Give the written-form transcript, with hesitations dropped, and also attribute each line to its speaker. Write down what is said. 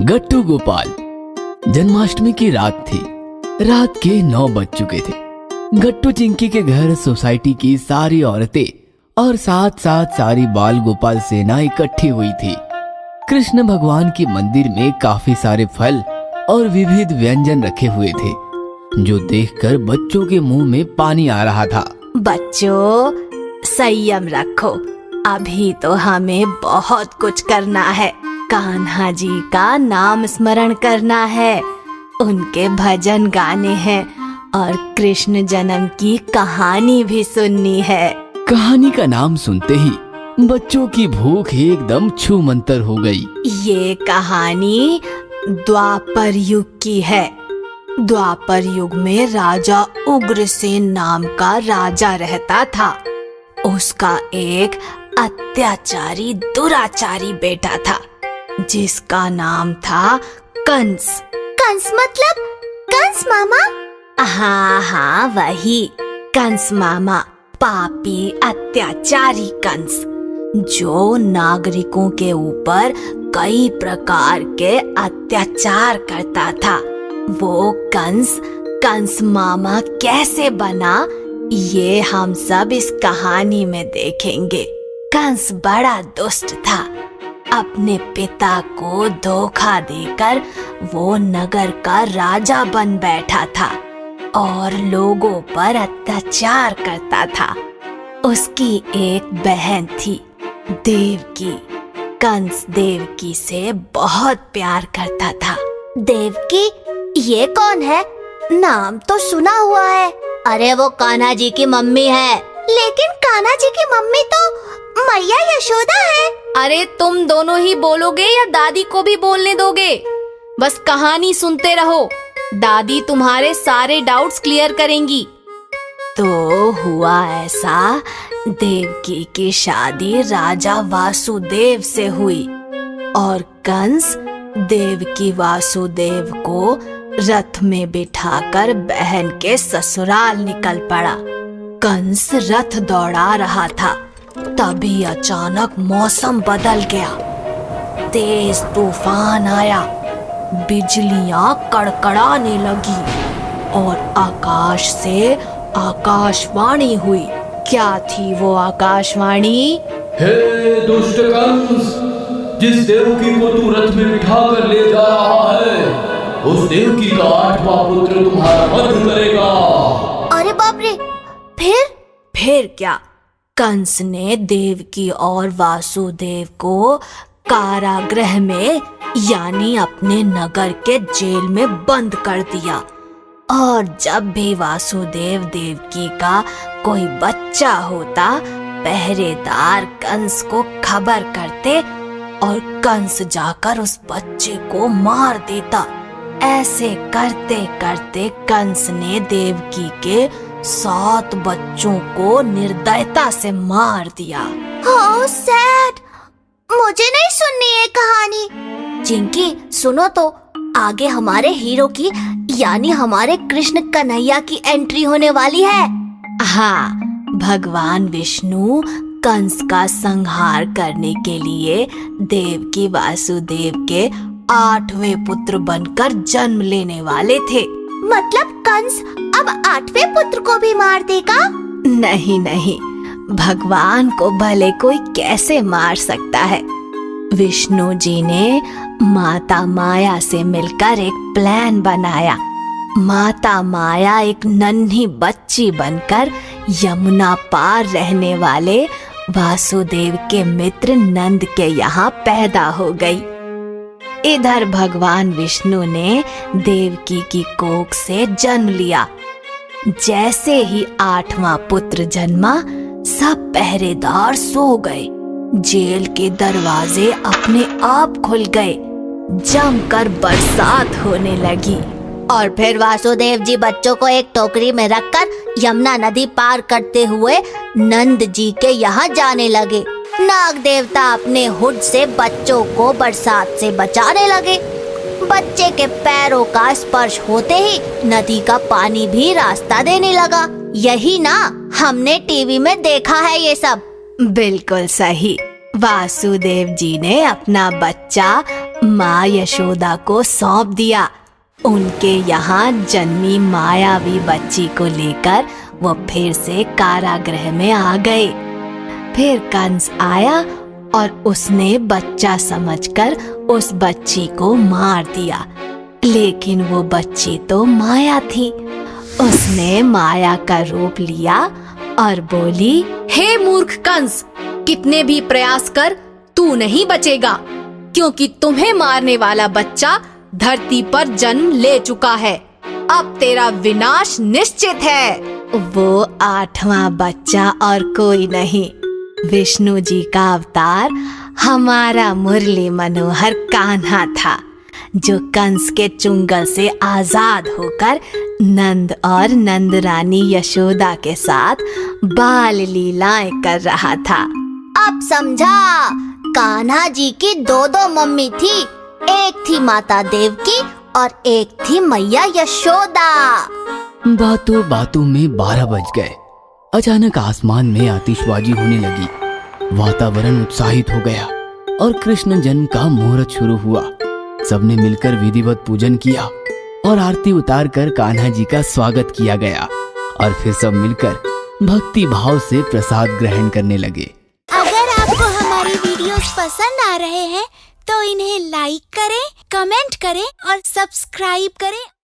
Speaker 1: गट्टू गोपाल। जन्माष्टमी की रात थी। रात के 9 बज चुके थे। गट्टू चिंकी के घर सोसाइटी की सारी औरतें और साथ साथ सारी बाल गोपाल सेना इकट्ठी हुई थी। कृष्ण भगवान की मंदिर में काफी सारे फल और विविध व्यंजन रखे हुए थे, जो देखकर बच्चों के मुंह में पानी आ रहा था।
Speaker 2: बच्चों, संयम रखो, अभी तो हमें बहुत कुछ करना है। कान्हा जी का नाम स्मरण करना है, उनके भजन गाने हैं और कृष्ण जन्म की कहानी भी सुननी है।
Speaker 1: कहानी का नाम सुनते ही बच्चों की भूख एकदम छूमंतर हो गई।
Speaker 2: ये कहानी द्वापर युग की है। द्वापर युग में राजा उग्रसेन नाम का राजा रहता था। उसका एक अत्याचारी दुराचारी बेटा था, जिसका नाम था कंस।
Speaker 3: कंस मतलब कंस मामा?
Speaker 2: हाँ, वही कंस मामा, पापी अत्याचारी कंस, जो नागरिकों के ऊपर कई प्रकार के अत्याचार करता था। वो कंस मामा कैसे बना, ये हम सब इस कहानी में देखेंगे। कंस बड़ा दुष्ट था। अपने पिता को धोखा देकर वो नगर का राजा बन बैठा था और लोगों पर अत्याचार करता था। उसकी एक बहन थी, देवकी। कंस देवकी से बहुत प्यार करता था।
Speaker 3: देवकी? ये कौन है? नाम तो सुना हुआ है।
Speaker 4: अरे वो कान्हा जी की मम्मी है।
Speaker 3: लेकिन कान्हा जी की मम्मी तो मैया यशोदा है।
Speaker 2: अरे तुम दोनों ही बोलोगे या दादी को भी बोलने दोगे? बस कहानी सुनते रहो, दादी तुम्हारे सारे डाउट्स क्लियर करेंगी। तो हुआ ऐसा, देवकी की शादी राजा वासुदेव से हुई और कंस देवकी वासुदेव को रथ में बिठाकर बहन के ससुराल निकल पड़ा। कंस रथ दौड़ा रहा था, तभी अचानक मौसम बदल गया। तेज तूफान आया, बिजलियां कड़कड़ाने लगी और आकाश से आकाशवाणी हुई। क्या थी वो आकाशवाणी?
Speaker 5: हे दुष्ट कंस, जिस देवकी को तू रथ में बिठा कर ले जा रहा है, उस देवकी का 8वां पुत्र तुम्हारा वध करेगा।
Speaker 3: अरे बाप रे!
Speaker 2: फिर क्या? कंस ने देवकी और वासुदेव को कारागृह में यानी अपने नगर के जेल में बंद कर दिया। और जब भी वासुदेव देवकी का कोई बच्चा होता, पहरेदार कंस को खबर करते और कंस जाकर उस बच्चे को मार देता। ऐसे करते करते कंस ने देवकी के 7 बच्चों को निर्दयता से मार दिया।
Speaker 3: How sad! मुझे नहीं सुननी ये कहानी।
Speaker 4: चिंकी सुनो तो, आगे हमारे हीरो की यानी हमारे कृष्ण कन्हैया की एंट्री होने वाली है।
Speaker 2: हाँ, भगवान विष्णु कंस का संहार करने के लिए देवकी वासुदेव के 8वें पुत्र बनकर जन्म लेने वाले थे।
Speaker 3: मतलब कंस अब 8वें पुत्र को भी मार देगा?
Speaker 2: नहीं, भगवान को भले कोई कैसे मार सकता है। विष्णु जी ने माता माया से मिलकर एक प्लान बनाया। माता माया एक नन्ही बच्ची बनकर यमुना पार रहने वाले वासुदेव के मित्र नंद के यहाँ पैदा हो गई। इधर भगवान विष्णु ने देवकी की कोख से जन्म लिया। जैसे ही 8वां पुत्र जन्मा, सब पहरेदार सो गए। जेल के दरवाजे अपने आप खुल गए। जमकर बरसात होने लगी
Speaker 4: और फिर वासुदेव जी बच्चों को एक टोकरी में रखकर यमुना नदी पार करते हुए नंद जी के यहाँ जाने लगे। नाग देवता अपने हुड से बच्चों को बरसात से बचाने लगे। बच्चे के पैरों का स्पर्श होते ही नदी का पानी भी रास्ता देने लगा। यही ना हमने टीवी में देखा है ये सब।
Speaker 2: बिल्कुल सही। वासुदेव जी ने अपना बच्चा माँ यशोदा को सौंप दिया। उनके यहाँ जन्मी मायावी बच्ची को लेकर वो फिर से कारागृह में आ गए। फिर कंस आया और उसने बच्चा समझकर उस बच्ची को मार दिया। लेकिन वो बच्ची तो माया थी। उसने माया का रूप लिया और बोली, हे मूर्ख कंस, कितने भी प्रयास कर तू नहीं बचेगा, क्योंकि तुम्हें मारने वाला बच्चा धरती पर जन्म ले चुका है। अब तेरा विनाश निश्चित है। वो 8वां बच्चा और कोई नहीं, विष्णु जी का अवतार हमारा मुरली मनोहर कान्हा था, जो कंस के चुंगल से आजाद होकर नंद और नंद रानी यशोदा के साथ बाल लीलाएं कर रहा था।
Speaker 4: अब समझा, कान्हा जी की 2 मम्मी थी। एक थी माता देवकी और एक थी मैया यशोदा।
Speaker 1: बातों बातों में 12 बज गए। अचानक आसमान में आतिशबाजी होने लगी। वातावरण उत्साहित हो गया और कृष्ण जन्म का मुहूर्त शुरू हुआ। सबने मिलकर विधिवत पूजन किया और आरती उतार कर कान्हा जी का स्वागत किया गया और फिर सब मिलकर भक्ति भाव से प्रसाद ग्रहण करने लगे।
Speaker 3: अगर आपको हमारी वीडियोस पसंद आ रहे हैं तो इन्हें लाइक करें, कमेंट करें और सब्सक्राइब करें